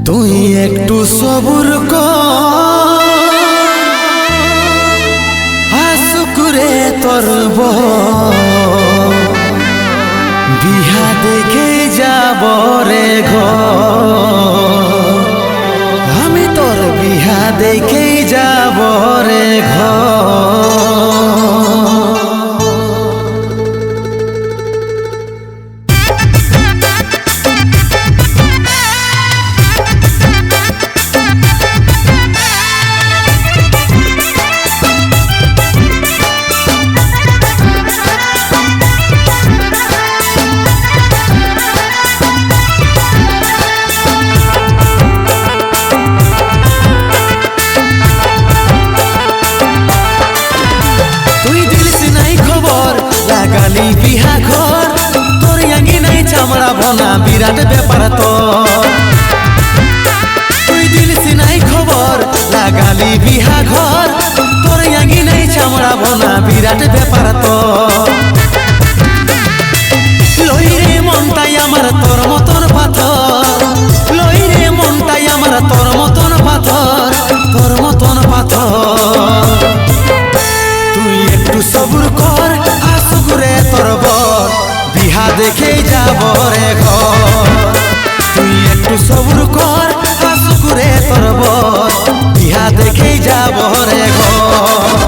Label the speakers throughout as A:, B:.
A: তুই একটু সবুর কর, হাসুকুরে তোর বিহা দেখে যাব রে ঘর, আমি তোর বিহা দেখে যাব রে ঘর। লাগালি বিহা ঘর, তোর আঙ্গি নাই চামড়া ভনা বিরাট ব্যাপার তোর। তুই দিলছি নাই খবর, লাগালি বিহা ঘর, তোর আঙ্গি নাই চামড়া ভনা বিরাট ব্যাপার তোর। লই রে মনটাই আমার তোর মতন পাথর, লই রে মনটাই আমার তোর মতন পাথর, তোর মতন পাথর। তুই একটু সবুর কর, হাসুকুরে তোর বর বিহা দেখেই যাব রে ঘর। তুই একটু সবুর কর, হাসুকুরে তোর বর বিহা দেখেই যাব রে ঘর।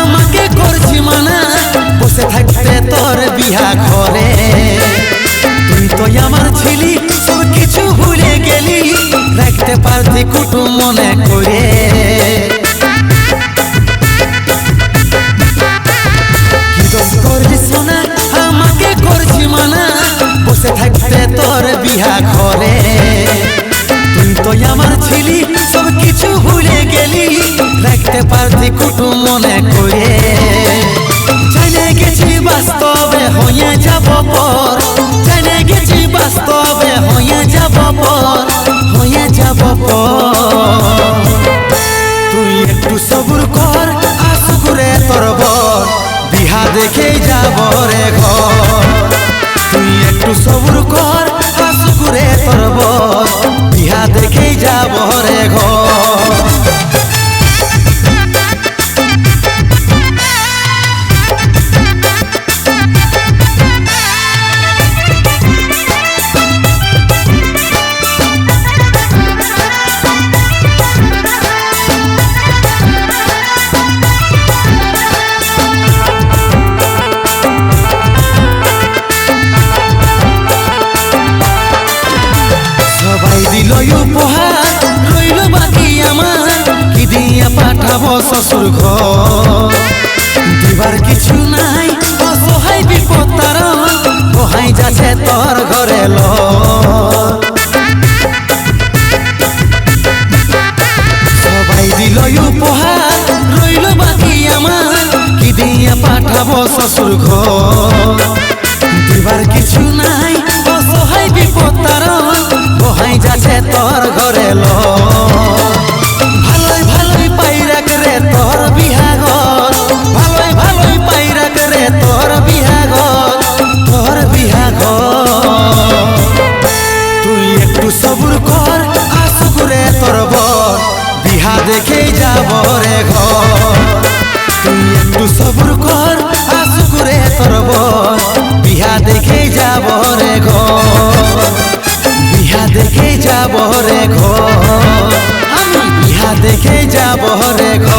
A: আমাকে করছি মানা, বসে থাকতে তোর বিহা ঘরে। তুই তো আমার ছিলি, সব কিছু ভুলে গেলি, রাখতে পারতি কুটুম মনে করে। কি দোষ করলি সোনা, আমাকে করছি মানা, বসে থাকতে তোর বিহা ঘরে। তুই তো আমার ছিলি, সব কিছু ভুলে গেলি, রাখতে পারতি কুটুম মনে করে। জানে গেছি বাস্তবে হয়ে যাব পর, জানে গেছি বাস্তবে হয়ে যাব পর, হয়ে যাব পর। তুই একটু সবুর কর, হাসুকুরে তোর বর বিহা দেখেই যাব রে ঘর। তুই একটু সবুর কর, হাসুকুরে তোর বর বিহা দেখেই যাব রে ঘর। উপহার রইল বাকি আমার, কি দিয়া পাঠাবো শ্বশুর ঘর। দিবার কিছু নাই, অসহায় বিপদ তার বহাই যাচ্ছে তোর ঘরে ল। সবাই দিল উপহার রইল বাকি আমার, কি দিয়া পাঠাবো শ্বশুর ঘর। দিবার কিছু নাই, অসহায় বিপদ তার বহাই যাচ্ছে তোর ঘরে ল। ভালোই ভালোই পাই রাখ রে তোর বিহা ঘর, ভালোই ভালোই পাই রাখ রে তোর বিহা ঘর, তোর বিহা ঘর। তুই একটু সবুর কর, হাসুকুরে তোর বর বিহা দেখেই যাব রে ঘর। তুই একটু সবুর কর, হাসুকুরে তোর বর বিহা দেখেই যাব রে ঘর। বিহা দেখে যাব রে ঘর, আমি বিহা দেখে যাব রে ঘর।